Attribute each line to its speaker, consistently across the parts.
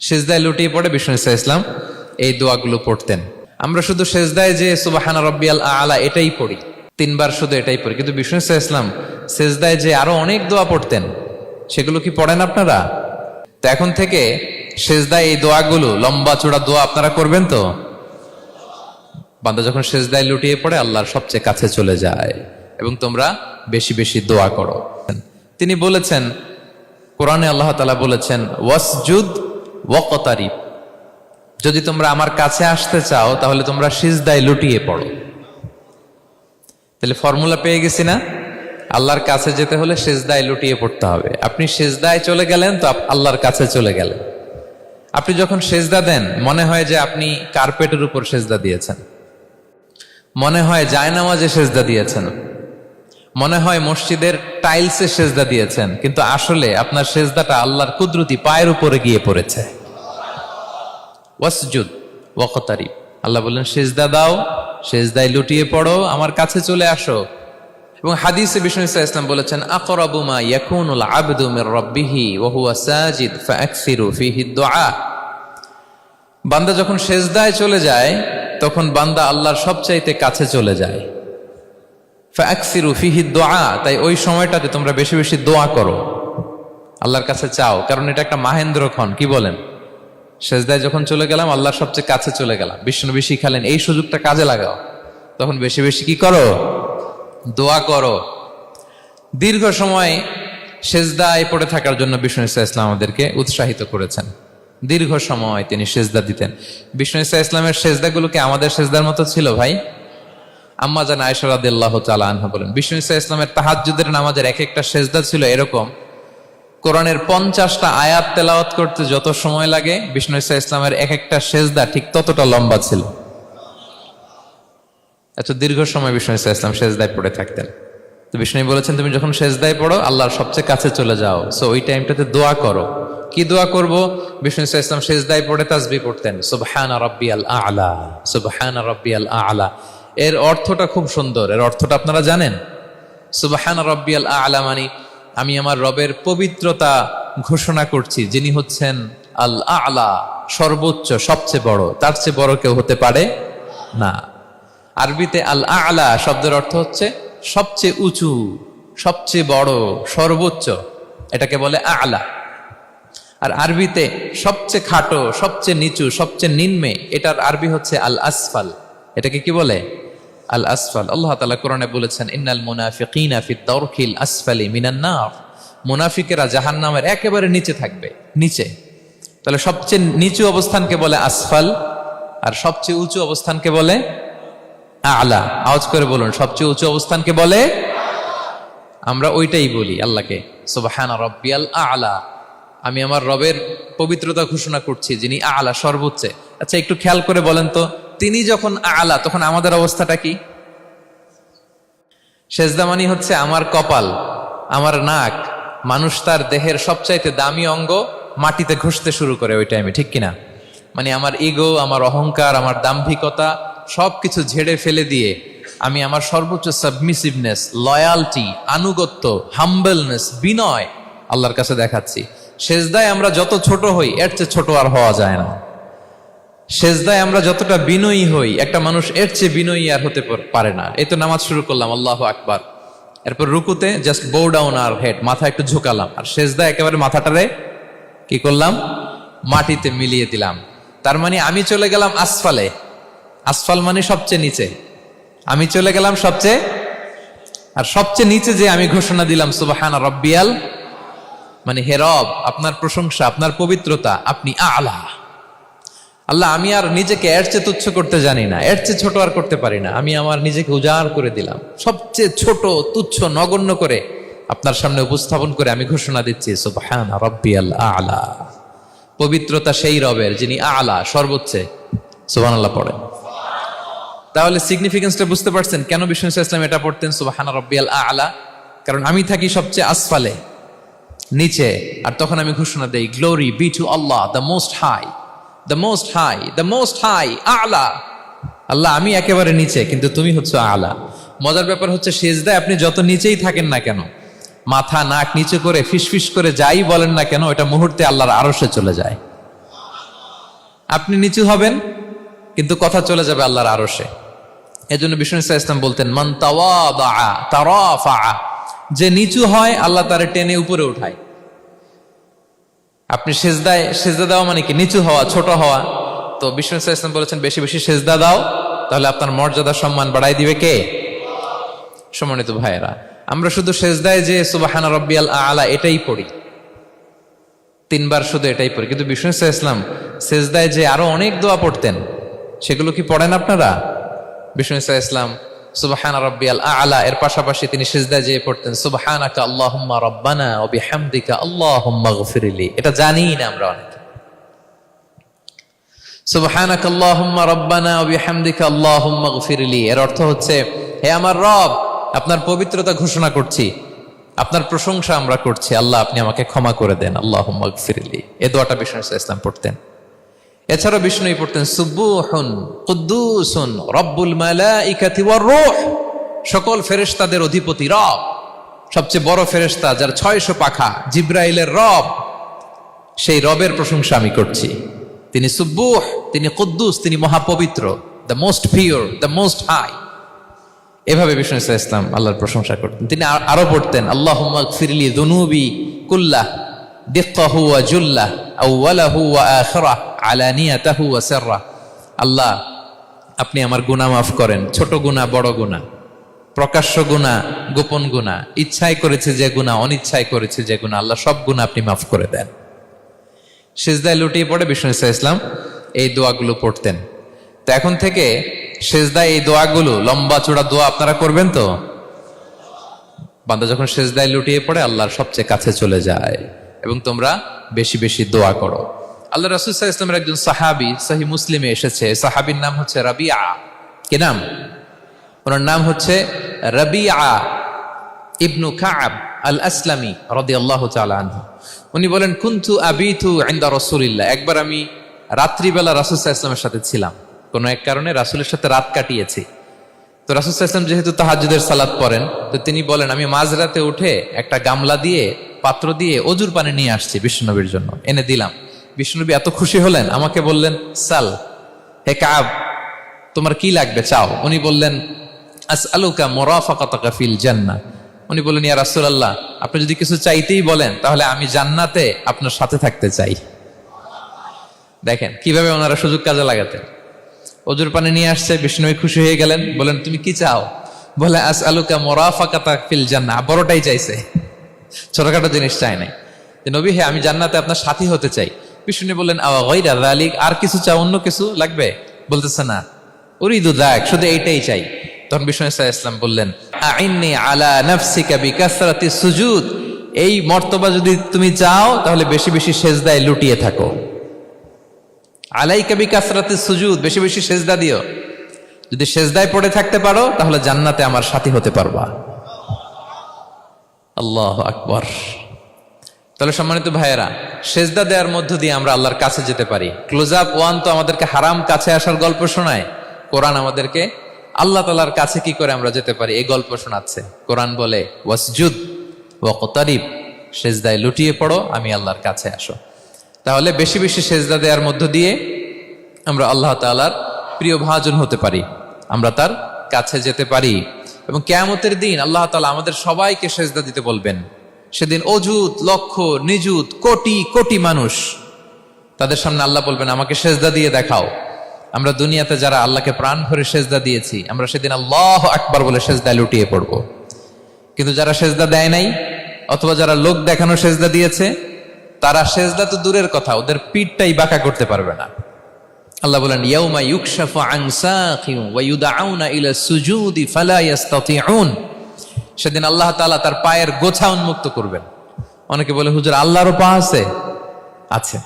Speaker 1: সেজদায় লুটিয়ে পড়ে বিষ্ণু ইসলাম এই দোয়াগুলো পড়তেন। আমরা শুধু সেজদায় যে সুবহানা রাব্বিয়াল আ'লা এটাই পড়ি, 3 বার শুধু এটাই পড়ি, কিন্তু বিষ্ণু ইসলাম সেজদায় যে আরো অনেক দোয়া পড়তেন সেগুলো কি পড়েন আপনারা? তো এখন থেকে সেজদায় এই দোয়াগুলো, লম্বা চূড়া দোয়া আপনারা করবেন তো? বান্দা যখন সেজদায় লুটিয়ে পড়ে আল্লাহর সবচেয়ে কাছে চলে যায়, এবং তোমরা বেশি বেশি দোয়া করো। তিনি বলেছেন, কোরআনে আল্লাহ তাআলা বলেছেন ওয়াসজুদ ওয়াকতারিব, যদি তোমরা আমার কাছে আসতে চাও তাহলে তোমরা সিজদায় লুটিয়ে পড়ো। তাহলে ফর্মুলা পেয়ে গেছি না? আল্লাহর কাছে যেতে হলে সিজদায় লুটিয়ে পড়তে হবে। আপনি সিজদায় চলে গেলেন তো আল্লাহর কাছে চলে গেলেন। আপনি যখন সিজদা দেন মনে হয় যে আপনি কার্পেটের উপর সিজদা দিয়েছেন, মনে হয় জায়নামাজে সিজদা দিয়েছেন, মনে হয় মসজিদের টাইলসে সিজদা দিয়েছেন, কিন্তু আসলে আপনার সিজদাটা আল্লাহর কুদরতি পায়ের উপরে গিয়ে পড়েছে। ওয়াসজুদ ওয়াকতারিব, আল্লাহ বললেন সিজদা দাও, সিজদায় লুটিয়ে পড়ো, আমার কাছে চলে আসো। এবং হাদিসে বিষ্ণু ইসলাম বলেছেন আকরাবু মা ইয়াকুনুল আবদু মির রাব্বিহি ওয়া হুয়া সাজিদ ফাআকসিরু ফীহি দুআ। বান্দা যখন সিজদায় চলে যায় তখন বান্দা আল্লাহর সবচাইতে কাছে চলে যায়। ফাআকসিরু ফীহি দুআ, তাই ওই সময়টাতে তোমরা বেশি বেশি দোয়া করো, আল্লাহর কাছে চাও, কারণ এটা একটা মাহেন্দ্রক্ষণ। কি বলেন? সেজদায় যখন চলে গেলাম আল্লাহর সবচেয়ে কাছে চলে গেলাম, বিষ্ণু শিখালেন এই সুযোগটা কাজে লাগাও, তখন বেশি বেশি কি করো? দোয়া করো। দীর্ঘ সময় সেজদায় পড়ে থাকার জন্য বিষ্ণু ইসলাম আমাদেরকে উৎসাহিত করেছেন। দীর্ঘ সময় তিনি সেজদা দিতেন। বিষ্ণু ইসলামের সেজদাগুলোকে আমাদের সেজদার মতো ছিল ভাই? আম্মা জান আয়েশা রাদিয়াল্লাহু তাআলা আনহা বলেন, বিষ্ণু ইসলামের তাহাজ্জুদের নামাজের এক একটা সেজদা ছিল এরকম, কোরআনের 50টা আয়াত তেলাওয়াত করতে যত সময় লাগে বিষ্ণু ইসলামের এক একটা সেজদা ঠিক ততটা লম্বা ছিল। এত দীর্ঘ সময় বিষ্ণু ইসলাম সেজদায় পড়ে থাকতেন। তো বিষ্ণু বলেছেন তুমি যখন সেজদায় পড়ো আল্লাহর সবচেয়ে কাছে চলে যাও, সো ওই টাইমটাতে দোয়া করো। কি দোয়া করব? বিষ্ণু ইসলাম সেজদায় পড়ে তাসবিহ পড়তেন, সুবহানা রাব্বিয়াল আ'লা, সুবহানা রাব্বিয়াল আ'লা। এর অর্থটা খুব সুন্দর। এর অর্থটা আপনারা জানেন? সুবহানা রাব্বিয়াল আ'লা মানে আমি আমার রবের পবিত্রতা ঘোষণা করছি, যিনি হচ্ছেন আল আ'লা, সর্বোচ্চ, সবচেয়ে বড়, তার চেয়ে বড় কেউ হতে পারে না। আরবিতে আল আ'লা শব্দের অর্থ হচ্ছে সবচেয়ে উঁচু, সবচেয়ে বড়, সর্বোচ্চ, এটাকে বলে আ'লা। আর আরবিতে সবচেয়ে খাটো, সবচেয়ে নিচু, সবচেয়ে নিম্নে, এটার আরবি হচ্ছে আল আসফাল। এটাকে কি বলে? আল আসফাল। আল্লাহ তাআলা কোরআনে বলেছেন ইন্নাল মুনাফিকিনা ফিদ দারকিল আসফালি মিনান নার, মুনাফিকেরা জাহান্নামের একেবারে নিচে থাকবে, নিচে। তাহলে সবচেয়ে নিচু অবস্থানকে বলে আসফাল, আর সবচেয়ে উঁচু অবস্থানকে বলে আ'লা। আওয়াজ করে বলুন, সবচেয়ে উঁচু অবস্থানকে বলে? আমরা ওইটাই বলি আল্লাহকে, সুবহানা রাব্বিয়াল আ'লা, আমি আমার রবের পবিত্রতা ঘোষণা করছি যিনি আ'লা, সর্বোচ্চ। আচ্ছা একটু খেয়াল করে বলেন তো, তিনি যখন আ'লা তখন আমাদের অবস্থাটা কি? সেজদা মানে হচ্ছে আমার কপাল, আমার নাক, মানুষ তার দেহের সবচাইতে দামি অঙ্গ মাটিতে ঘষতে শুরু করে ওই টাইমে, ঠিক কিনা? মানে আমার ইগো, আমার অহংকার, আমার দাম্ভিকতা সবকিছু ঝেড়ে ফেলে দিয়ে আমি আমার সর্বোচ্চ সাবমিসিভনেস, লয়ালটি, আনুগত্য, হাম্বলনেস, বিনয় আল্লাহর কাছে দেখাচ্ছি। সেজদায় আমরা যত ছোট হই এর চেয়ে ছোট আর হওয়া যায় না। সেজদায় আমরা যতটা বিনয়ী হই একটা মানুষ এর চেয়ে বিনয়ী আর হতে পারে না। এই তো নামাজ শুরু করলাম, আল্লাহু আকবার, এরপর রুকুতে জাস্ট বো ডাউন আর হেড, মাথা একটু ঝুঁকালাম, আর সেজদায় একেবারে মাথাটারে কি করলাম? মাটিতে মিলিয়ে দিলাম। তার মানে আমি চলে গেলাম আসফালে। আসফাল মানে সবচেয়ে নিচে, আমি চলে গেলাম সবচেয়ে, আর সবচেয়ে নিচে যে আমি ঘোষণা দিলাম সুবহানা রাব্বিয়াল, মানে হে রব আপনার প্রশংসা, আপনার পবিত্রতা, আপনি আ'লা। আল্লাহ আমি আর নিজেকে এর চেয়ে তুচ্ছ করতে জানি না, এর চেয়ে ছোট আর করতে পারি না, আমি আমার নিজেকে উজাড় করে দিলাম, সবচেয়ে ছোট, তুচ্ছ, নগণ্য করে আপনার সামনে উপস্থাপন করে আমি ঘোষণা দিচ্ছি সুবহানা রাব্বিয়াল আ'লা। পবিত্রতা সেই রবের যিনি আ'লা, সর্বোচ্চ। সুবহানাল্লাহ পড়েন। তাহলে সিগনিফিকেন্সটা বুঝতে পারছেন কেন বিষ্ণু ইসলাম এটা পড়তেন সুবহানা রাব্বিয়াল আ'লা? কারণ আমি থাকি সবচেয়ে আসফালে, নিচে, আর তখন আমি ঘোষণা দেই glory be to Allah the most high, the most high, the most high, আ'লা। আল্লাহ আমি একেবারে নিচে, কিন্তু তুমি হচ্ছে আ'লা। মজার ব্যাপার হচ্ছে সেজদায় আপনি যত নিচেই থাকেন না কেন, মাথা নাক নিচে করে ফিসফিস করে যাই বলেন না কেন, এটা মুহূর্তে আল্লাহর আরশে চলে যায়। আপনি নিচু হবেন কিন্তু কথা চলে যাবে আল্লাহর আরশে। এজন্য বিষ্ণু ইসলাম বলতেন মান তাওয়াদা তারাফা, যে নিচু হয় আল্লাহ তারে টেনে উপরে উঠায়। আপনি সেজদা দেওয়া মানে কি? নিচু হওয়া, ছোট হওয়া। তো বিষ্ণু ইসলাম বলেছেন বেশি বেশি সেজদা দাও, তাহলে আপনার মর্যাদা সম্মান বাড়াই দিবে কে? সম্মানিত ভাইয়েরা, আমরা শুধু সেজদায় যে সুবহানা রাব্বিয়াল আ'লা এটাই পড়ি, 3 বার শুধু এটাই পড়ি, কিন্তু বিষ্ণু ইসলাম সেজদায় যে আরো অনেক দোয়া পড়তেন, সেগুলো কি পড়েন আপনারা? বিষ্ণু ইসলাম সুবহানা রাব্বিয়াল আ'লা এর পাশাপাশি তিনি সিজদায় যেয়ে পড়তেন সুবহানাকা আল্লাহুম্মা রাব্বানা ওয়া বিহামদিকা আল্লাহুম্মা গফিরলি। এটা জানি না আমরা অনেকে। সুবহানাকা আল্লাহুম্মা রাব্বানা ওয়া বিহামদিকা আল্লাহুম্মা গফিরলি এর অর্থ হচ্ছে, হে আমার রব, আপনার পবিত্রতা ঘোষণা করছি, আপনার প্রশংসা আমরা করছি, আল্লাহ আপনি আমাকে ক্ষমা করে দেন, আল্লাহুম্মা গফিরলি। এই দোয়াটা বিষ্ণু ইসলাম পড়তেন। এছাড়াও বিষ্ণুই পড়তেন সুবুহুন কুদ্দুসুন রব্বুল মালাইকাতি ওয়ার রূহ, সকল ফেরেশতাদের অধিপতি রব, সবচেয়ে বড় ফেরেশতা যার 600 পাখা, জিব্রাইলের রব, সেই রবের প্রশংসা আমি করছি। তিনি সুবুহ, তিনি কুদ্দুস, তিনি মহাপবিত্র, the most pure, the most high. এভাবে বিষ্ণু ইসলাম আল্লাহর প্রশংসা করতেন। তিনি আরো পড়তেন আল্লাহুম্মা গফিরলি যুনুবি কুল্লাহ দিক্কাহু ওয়া জুল্লাহ আউওয়ালাহু ওয়া আখিরাহ আলানিয়াতাহু ওয়া সিররাহ। আল্লাহ আপনি আমার গুনাহ মাফ করেন, ছোট গুনাহ বড় গুনাহ, প্রকাশ্য গুনাহ গোপন গুনাহ, ইচ্ছায় করেছে যে গুনাহ, অনিচ্ছায় করেছে যে গুনাহ, আল্লাহ সব গুনাহ আপনি মাফ করে দেন। সিজদায় লুটিয়ে পড়ে বিষ্ণু ইসলাম এই দোয়াগুলো পড়তেন। তো এখন থেকে সিজদায় এই দোয়াগুলো, লম্বা চূড়া দোয়া আপনারা করবেন তো? বান্দা যখন সিজদায় লুটিয়ে পড়ে আল্লাহর সবচেয়ে কাছে চলে যায়। এবং তোমরা বেশি বেশি দোয়া করো। আল্লাহ রাসূল সাল্লাল্লাহু আলাইহি ওয়াসাল্লামের একজন সাহাবী, সহিহ মুসলিমে এসেছে, সাহাবীর নাম হচ্ছে রাবিআ। কি নাম? ওনার নাম হচ্ছে রাবিআ ইবনু কাব আল আসলামি রাদিয়াল্লাহু তাআলা আনহু। উনি বলেন কুনতু আবিতু ইনদা রাসূলিল্লাহ, একবার আমি রাত্রিবেলা রাসূল সাল্লাল্লাহু আলাইহি ওয়াসাল্লামের সাথে ছিলাম, কোনো এক কারণে রাসূলের সাথে রাত কাটিয়েছি। তো রাসূল সাল্লাল্লাহু আলাইহি ওয়াসাল্লাম যেহেতু তাহাজ্জুদের সালাত পড়েন, তো তিনি বলেন আমি মাঝরাতে উঠে একটা গামলা দিয়ে, পাত্র দিয়ে অজুর পানি নিয়ে আসছি বিশ্বনবীর জন্য, এনে দিলাম। বিশ্বনবী এত খুশি হলেন, আমাকে বললেন সাল, হে কাব তোমার কি লাগবে চাও। উনি বললেন আসআলুকা মুরাফাকাতাকা ফিল জান্নাহ। উনি বললেন ইয়া রাসূলুল্লাহ, আপনি যদি কিছু চাইতেই বলেন তাহলে আমি জান্নাতে আপনার সাথে থাকতে চাই। দেখেন কিভাবে ওনারা সুযোগ কাজে লাগাতেন। অজুর পানি নিয়ে আসছে, বিষ্ণু খুশি হয়ে গেলেন, বলেন তুমি কি চাও? বলে আসআলুকা মুরাফাকাতাকা ফিল জান্নাহ, বড়টাই চাইছে, ছোটখাটো জিনিস চাই নাই। যে নবী হে আমি জান্নাতে আপনার সাথী হতে চাই। বিষ্ণু বললেন আওয়া গায়রা যালিক, আর কিছু চাও, অন্য কিছু লাগবে? বলতেছে না, উরিদু যাক, শুধু এইটাই চাই। তখন বিষ্ণু সাল্লাল্লাহু আলাইহি ওয়াসাল্লাম বললেন আইন্নি আলা নাফসিকা বিকাসরাতিস সুজুদ, এই মর্তবা যদি তুমি চাও তাহলে বেশি বেশি সিজদায় লুটিয়ে থাকো। আলাইকা বিকাসরাতিস সুজুদ, বেশি বেশি সিজদা দিও। যদি সিজদায় পড়ে থাকতে পারো তাহলে জান্নাতে আমার সাথী হতে পারবা। আল্লাহু আকবার। তাহলে সম্মানিত ভাইয়েরা, সিজদা দেওয়ার মধ্য দিয়ে আমরা আল্লাহর কাছে যেতে পারি। ক্লোজ আপ ওয়ান তো আমাদেরকে হারাম কাছে আসার গল্প শোনায়, কোরআন আমাদেরকে আল্লাহ তাআলার কাছে কি করে আমরা যেতে পারি এই গল্প শোনাচ্ছে। কোরআন বলে ওয়াসজুদ ওয়াকতারিব, সিজদায় লুটিয়ে পড়ো, আমি আল্লাহর কাছে আসো। তাহলে বেশি বেশি সিজদা দেওয়ার মধ্য দিয়ে আমরা আল্লাহ তাআলার প্রিয় ভাজন হতে পারি, আমরা তার কাছে যেতে পারি। এবং কিয়ামতের দিন আল্লাহ তাআলা আমাদের সবাইকে সিজদা দিতে বলবেন। সেদিন অযুত লক্ষ নিযুত কোটি কোটি মানুষ, তাদের সামনে আল্লাহ বলবেন আমাকে সিজদা দিয়ে দেখাও। আমরা দুনিয়াতে যারা আল্লাহকে প্রাণ ভরে সিজদা দিয়েছি, আমরা সেদিন আল্লাহু আকবার বলে সিজদায় লুটিয়ে পড়ব। কিন্তু যারা সিজদা দেয় নাই, অথবা যারা লোক দেখানো সিজদা দিয়েছে, তারা সিজদা তো দূরের কথা, ওদের পিঠটাই বাঁকা করতে পারবে না। আল্লাহ বলেন ইয়াউমা ইউকশাফু আন সাকিন ওয়া ইউদআউনা ইলা সুজুদি ফালা ইস্তাতিউন, সেদিন আল্লাহ তাআলা তার পায়ের গোছা উন্মুক্ত করবেন। অনেকে বলে হুজুর আল্লাহরও পা আছে? আছে,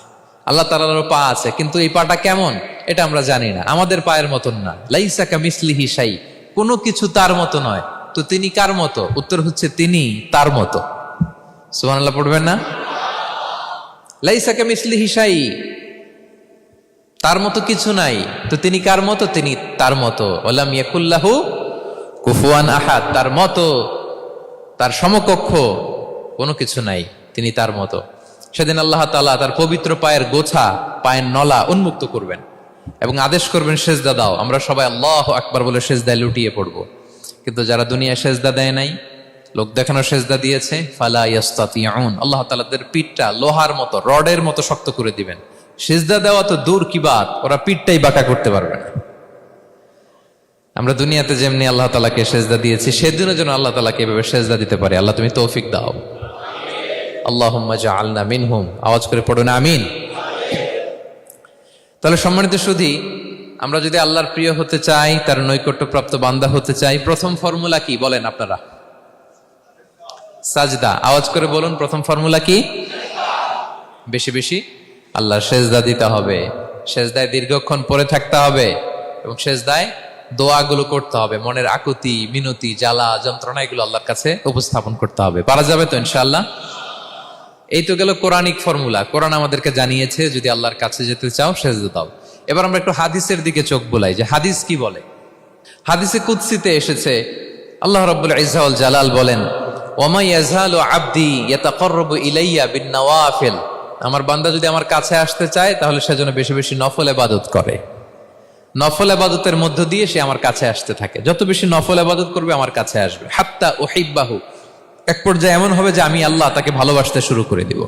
Speaker 1: আল্লাহ তাআলারও পা আছে, কিন্তু এই পাটা কেমন এটা আমরা জানি না, আমাদের পায়ের মতন না। লাইসা কামিসলিহি শাই, কোনো কিছু তার মতো নয়। তো তিনি কার মতো? উত্তর হচ্ছে তিনি তার মতো। সুবহানাল্লাহ পড়বেন না? লাইসা কামিসলিহি শাই, তার মতো কিছু নাই। তো তিনি কার মতো? তিনি তার মতো। ওয়ালাম ইয়াকুল্লাহু কুফুয়ান আহাদ, তার মতো, তার সমকক্ষ কোনো কিছু নাই, তিনি তার মতো। সেদিন আল্লাহ তাআলা তার পবিত্র পায়ের গোছা, পায়ের নলা উন্মুক্ত করবেন এবং আদেশ করবেন সেজদা দাও। আমরা সবাই আল্লাহু আকবার বলে সেজদায় লুটিয়ে পড়ব। কিন্তু যারা দুনিয়া সেজদা দেয় নাই, লোক দেখানো সেজদা দিয়েছে, ফালা ইয়াস্তাতিউন, আল্লাহ তাআলা তাদের পিঠটা লোহার মতো, রডের মতো শক্ত করে দিবেন। সেজদা দেওয়া তো দূর কি বাত, ওরা পিঠটাই বাঁকা করতে পারবে না। আমরা দুনিয়াতে যেমনি আল্লাহ তাআলাকে সেজদা দিয়েছি, সেদিনও যেন আল্লাহ তাআলাকে এভাবে সেজদা দিতে পারে। আল্লাহ তুমি তৌফিক দাও। আল্লাহুম্মা জাআলনা মিনহুম, আওয়াজ করে পড়ুন আমিন। তাহলে সম্মানিত সুধী, আমরা যদি আল্লাহর প্রিয় হতে চাই, তার নৈকট্যপ্রাপ্ত বান্দা হতে চাই, প্রথম ফর্মুলা কি বলেন আপনারা? সাজদা। আওয়াজ করে বলুন, প্রথম ফর্মুলা কি? বেশি বেশি আল্লাহর সেজদা দিতে হবে, সেজদায় দীর্ঘক্ষণ পড়ে থাকতে হবে এবং সেজদায় দোয়াগুলো করতে হবে, মনের আকুতি, মিনতি, জ্বালা, যন্ত্রণা এগুলো আল্লাহর কাছে উপস্থাপন করতে হবে। পারা যাবে তো ইনশাআল্লাহ? এই তো গেল কোরআনিক ফর্মুলা। কোরআন আমাদেরকে জানিয়েছে যদি আল্লাহর কাছে যেতে চাও সেজদা দাও। এবার আমরা একটু হাদিসের দিকে চোখ বুলাই যে হাদিস কি বলে। হাদিসে কুদসিতে এসেছে, আল্লাহ রাব্বুল ইজ্জা ওয়াল জালাল বলেন, ওমা ইয়াজালু আবদি ইয়াতাকাররাবু ইলাইয়া বিন-নওয়াফিল, আমার বান্দা যদি আমার কাছে আসতে চায় তাহলে সে যেন বেশি বেশি নফল ইবাদত করে। নফল ইবাদতের মধ্য দিয়ে সে আমার কাছে আসতে থাকে। যত বেশি নফল ইবাদত করবে আমার কাছে আসবে। হাত্তা উহিব্বাহু, এক পর্যায়ে এমন হবে যে আমি আল্লাহ তাকে ভালোবাসতে শুরু করে দিব।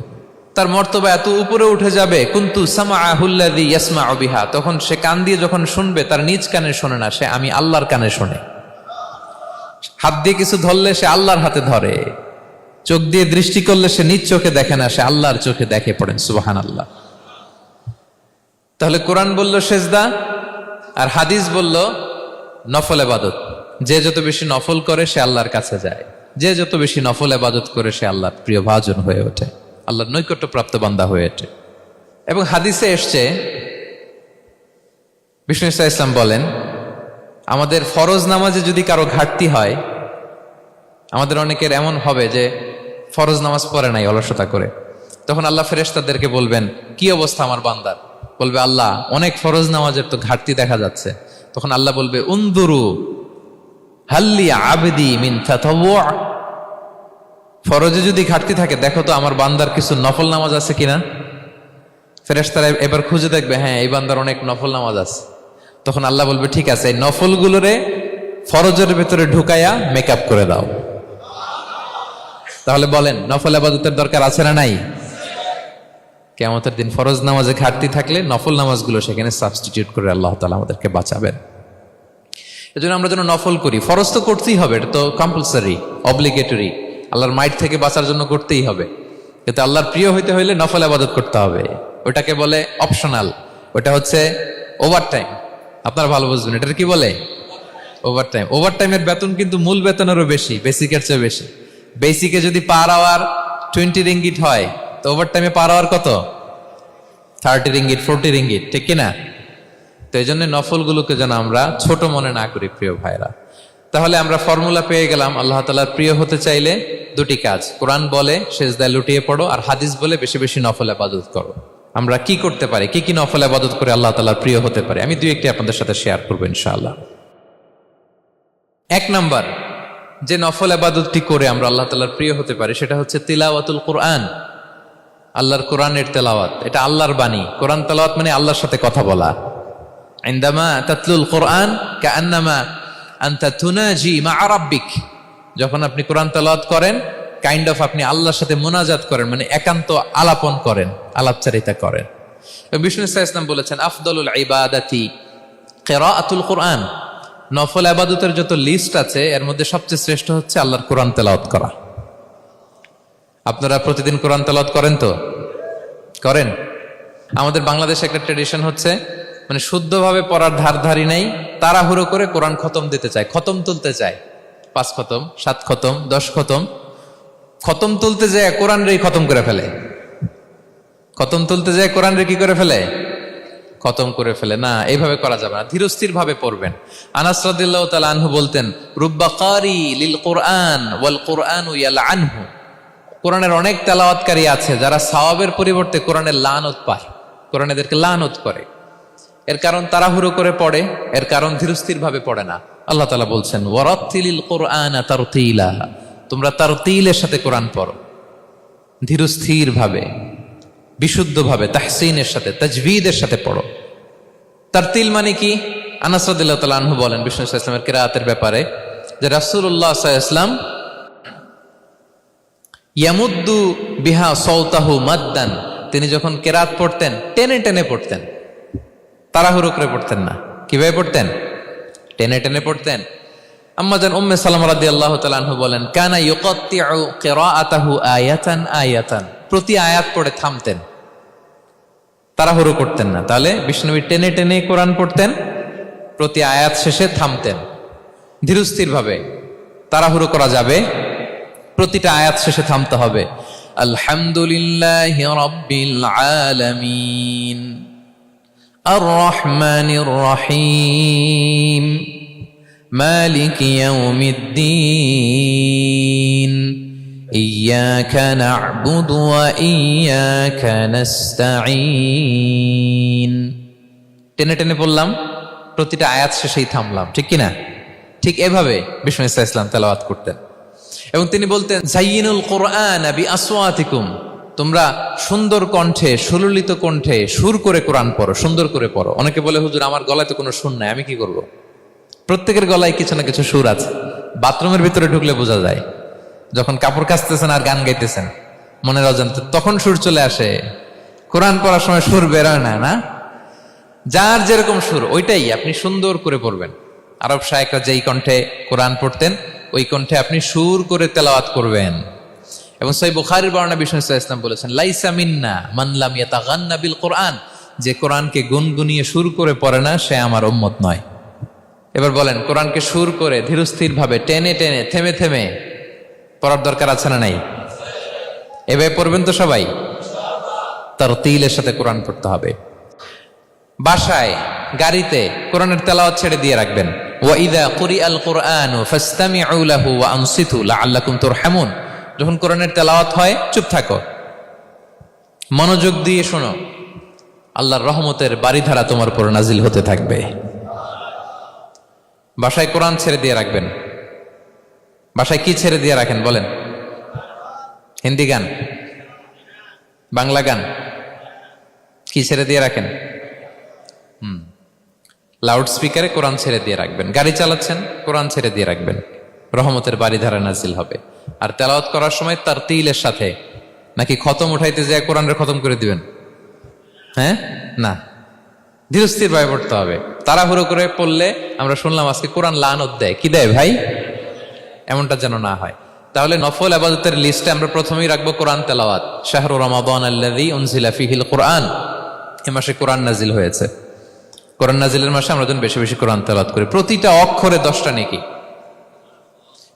Speaker 1: তার মর্তবা এত উপরে উঠে যাবে, কুনতু সামাআহুল্লাযী ইয়াসমাউ বিহা, তখন সে কান দিয়ে যখন শুনবে তার নিজ কানে শোনে না, সে আমি আল্লাহর কানে শোনে। হাত দিয়ে কিছু ধরলে সে আল্লাহর হাতে ধরে, চোখ দিয়ে দৃষ্টি করলে সে নিজ চোখে দেখে না, সে আল্লাহর চোখে দেখে। পড়েন সুবহানাল্লাহ। তাহলে কোরআন বলল সেজদা, আর হাদিস বলল নফল ইবাদত। যে যত বেশি নফল করে সে আল্লাহর কাছে যায়, যে যত বেশি নফল ইবাদত করে সে আল্লাহর প্রিয় ভাজন হয়ে ওঠে, আল্লাহর নৈকট্যপ্রাপ্ত বান্দা হয়ে ওঠে। এবং হাদিসে এসছে, বিষ্ণু ইসলাম বলেন, আমাদের ফরজ নামাজে যদি কারো ঘাটতি হয়, আমাদের অনেকের এমন হবে যে ফরজ নামাজ পড়ে নাই অলসতা করে, তখন আল্লাহ ফেরেশতাদেরকে বলবেন কি অবস্থা আমার বান্দার? বলবে আল্লাহ অনেক ফরজ নামাজের তো ঘাটতি দেখা যাচ্ছে। তখন আল্লাহ বলবে উনদুরু হাল্লি আবদি মিন তাতাওয়ু, ফরজে যদি ঘাটতি থাকে দেখো তো আমার বান্দার কিছু নফল নামাজ আছে কিনা। ফেরেশতারা এবার খুঁজে দেখবে, হ্যাঁ এই বান্দার অনেক নফল নামাজ আছে। তখন আল্লাহ বলবে ঠিক আছে, এই নফলগুলোরে ফরজের ভেতরে ঢুকাইয়া মেকআপ করে দাও। তাহলে বলেন নফল ইবাদতের দরকার আছে না নাই? কিয়ামতের দিন ফরজ নামাজে ঘাটতি থাকলে নফল নামাজগুলো সেখানে সাবস্টিটিউট করে আল্লাহ তাআলা আমাদেরকে বাঁচাবেন। এজন্য আমরা যেন নফল করি। ফরজ তো করতেই হবে, এটা তো কম্পালসারি, অব্লিগেটরি, আল্লাহর মাইট থেকে বাঁচার জন্য করতেই হবে। কিন্তু আল্লাহর প্রিয় হইতে হইলে নফল ইবাদত করতে হবে। ওটাকে বলে অপশনাল, ওটা হচ্ছে ওভারটাইম। আপনারা ভালো বুঝবেন, এটার কি বলে? ওভারটাইম। ওভারটাইমের বেতন কিন্তু মূল বেতনেরও বেশি, বেসিকের চেয়ে বেশি। বেসিকে যদি পার আওয়ার 20 রিঙ্গিট হয়, তো ওভারটাইমে পার আওয়ার কত? 30 রিঙ্গিট, 40 রিঙ্গিট, ঠিক কিনা? তো এই জন্য নফলগুলোকে যেন আমরা ছোট মনে না করি প্রিয় ভাইরা। তাহলে আমরা ফর্মুলা পেয়ে গেলাম, আল্লাহ তাআলার প্রিয় হতে চাইলে দুটি কাজ, কোরআন বলে সেজদায় লুটিয়ে পড়ো, আর হাদিস বলে বেশি বেশি নফল ইবাদত করো। আমরা কি করতে পারি, কি কি নফল ইবাদত করে আল্লাহ তাআলার প্রিয় হতে পারি, আমি দুই একটি আপনাদের সাথে শেয়ার করবো ইনশাআল্লাহ। এক নাম্বার যে নফল ইবাদতটি করে আমরা আল্লাহ তাআলার প্রিয় হতে পারি সেটা হচ্ছে তিলাওয়াতুল কোরআন, আল্লাহর কোরআনের তেলাওয়াত। এটা আল্লাহর বাণী। কোরআন তেলাওয়াত মানে আল্লাহর সাথে কথা বলা। ইনদামা তাতলুল কোরআন কাআন্নামা আনতা তুনাজি মা রাব্বিক, যখন আপনি কোরআন তেলাওয়াত করেন কাইন্ড অফ আপনি আল্লাহর সাথে মুনাজাত করেন, মানে একান্ত আলাপন করেন, আলাপচারিতা করেন। বিষ্ণু ইসলাম বলেছেন আফদলুল ইবাদাতি কিরাআতুল কোরআন, নফল ইবাদতের যত লিস্ট আছে এর মধ্যে সবচেয়ে শ্রেষ্ঠ হচ্ছে আল্লাহর কোরআন তেলাওয়াত করা। আপনারা প্রতিদিন কোরআন তেলাওয়াত করেন তো? করেন? আমাদের বাংলাদেশে একটা ট্রেডিশন হচ্ছে, মানে শুদ্ধভাবে পড়ার ধারধারি নেই, তাড়াহুড়ো করে কোরআন খতম দিতে চায়, খতম তুলতে চায়। 5 খতম, 7 খতম, 10 খতম। খতম তুলতে যায় কোরআন রে খতম করে ফেলে। খতম তুলতে যায় কোরআন রে কি করে ফেলে? খতম করে ফেলে। না, এইভাবে করা যাবে না, ধীরস্থির ভাবে পড়বেন। আনাস রাদিয়াল্লাহু তাআলা আনহু বলতেন, রুব্বা কারি লিল কোরআন ওয়াল কোরআনু ইয়ালআনহু, কোরআনের অনেক তেলাওয়াতকারী আছে যারা সওয়াবের পরিবর্তে কোরআনের লানত পায়, কোরআন এদেরকে লানত করে। এর কারণ তাড়াহুড়ো করে পড়ে, এর কারণ ধীরস্থির ভাবে পড়ে না। আল্লাহ তাআলা বলছেন ওয়ারাত্তিলিল কোরআনা তারতিলা, তোমরা তারতিলের সাথে কোরআন পড়ো, ধীরস্থির ভাবে। বিশুদ্ধভাবে তাহসিনের সাথে তাজবিদের সাথে পড়ো। তারতিল মানে কি? আনাস রাদিয়াল্লাহু তাআলা আনহু বলেন বিষ্ণু সাল্লাল্লাহু আলাইহি ওয়াসাল্লামের কিরাআতের ব্যাপারে যে রাসূলুল্লাহ সাল্লাল্লাহু আলাইহি ওয়াসাল্লাম ইয়ামুদ্দু বিহা সাওতাহু মাদ্দান, তিনি যখন কিরাত পড়তেন টেনে টেনে পড়তেন, তাড়াহুড়ো করে পড়তেন না। কিভাবে পড়তেন? টেনে টেনে পড়তেন। আম্মা জান উম্মে সালামা রাদিয়াল্লাহু তাআলা আনহা বলেন কানা ইউকাত্তিউ কিরাআতাহু আয়াতান আয়াতান, প্রতি আয়াত পড়ে থামতেন, তাড়াহুড়ো করতেন না। তাহলে বিষ্ণুনবী টেনে টেনে কোরআন পড়তেন, প্রতি আয়াত শেষে থামতেন, ধীরস্থির ভাবে। তাড়াহুড়ো করা যাবে, প্রতিটা আয়াত শেষে থামতে হবে। আলহামদুলিল্লাহি রাব্বিল আলামিন আর রহমানির রহিম মালিকি ইয়াউমিদ্দিন ইয়্যাকা না'বুদু ওয়া ইয়্যাকা নাস্তাঈন। টেনে টেনে বললাম, প্রতিটা আয়াত শেষেই থামলাম, ঠিক কিনা? ঠিক এভাবে বিষ্ণু ইসা ইসলাম তেলাওয়াত করতেন। এবং তিনি বলতেন জাইয়িনুল কুরআন বিআসওয়াতিকুম, তোমরা সুন্দর কণ্ঠে, সুললিত কণ্ঠে সুর করে কোরআন পড়ো, সুন্দর করে পড়ো। অনেকে বলে হুজুর আমার গলায় তো কোনো সুর নাই, আমি কি করব? প্রত্যেকের গলায় কিছু না কিছু সুর আছে। বাথরুমের ভিতরে ঢুকলে বোঝা যায়, যখন কাপড় কাচতেছেন আর গান গাইতেছেন মনের অজান্তে, তখন সুর চলে আসে। কোরআন পড়ার সময় সুর বেরোয় না, না? যার যেরকম সুর ওইটাই আপনি সুন্দর করে পড়বেন। আরব শায়েখরা যেই কণ্ঠে কোরআন পড়তেন ওই কণ্ঠে আপনি সুর করে তেলাওয়াত করবেন। এবং সহিহ বুখারীর বর্ণনা বিষ্ণু সাল্লাল্লাহু আলাইহি ওয়াসাল্লাম বলেছেন লাইসা মিন্না মান লাম ইয়াতাগান্না বিল কোরআন, যে কোরআনকে গুনগুনিয়ে সুর করে পড়ে না সে আমার উম্মত নয়। এবার বলেন, কোরআনকে সুর করে ধীরস্থির ভাবে টেনে টেনে থেমে থেমে পড়ার দরকার আছে না নাই? এভাবে পড়বেন তো সবাই? তারতিলের সাথে কোরআন পড়তে হবে। বাসায়, গাড়িতে কোরআনের তেলাওয়াত ছেড়ে দিয়ে রাখবেন। ওয়া ইযা কুরিআল কুরআনু ফাসতামিউ লাহু ওয়া আনসিতু লাআল্লাকুম তুরহামুন, যখন কোরআনের তেলাওয়াত হয় চুপ থাকো, মনোযোগ দিয়ে শোনো, আল্লাহর রহমতের বারিধারা তোমার উপর নাজিল হতে থাকবে। বাসায় কোরআন ছেড়ে দিয়ে রাখবেন। বাসায় কি ছেড়ে দিয়ে রাখেন বলেন? হিন্দি গান, বাংলা গান, কি ছেড়ে দিয়ে রাখেন? লাউড স্পিকারে কোরআন ছেড়ে দিয়ে রাখবেন। গাড়ি চালাচ্ছেন, কোরআন ছেড়ে দিয়ে রাখবেন, রহমতের বারিধারা নাজিল হবে। আর তেলাওয়াত করার সময় তারতিলের সাথে, নাকি খতম উঠাইতে যায় কোরআনের খতম করে দিবেন? হ্যাঁ, না, ধীরস্থির ভাবে পড়তে হবে। তাড়াহুড়ো করে পড়লে আমরা শুনলাম আজকে কোরআন লানত দেয়, কি দেয় ভাই? এমনটা যেন না হয়। তাহলে নফল ইবাদতের লিস্টে আমরা প্রথমেই রাখবো কোরআন তেলাওয়াত। শাহরু রমাদান আল্লাযী উনজিলা ফীহিল কুরআন, এই মাসে কোরআন নাজিল হয়েছে। কোরআন নাজিলের মাসে আমরা যেন বেশি বেশি কোরআন তেলাওয়াত করি। প্রতিটা অক্ষরে 10টা নেকি।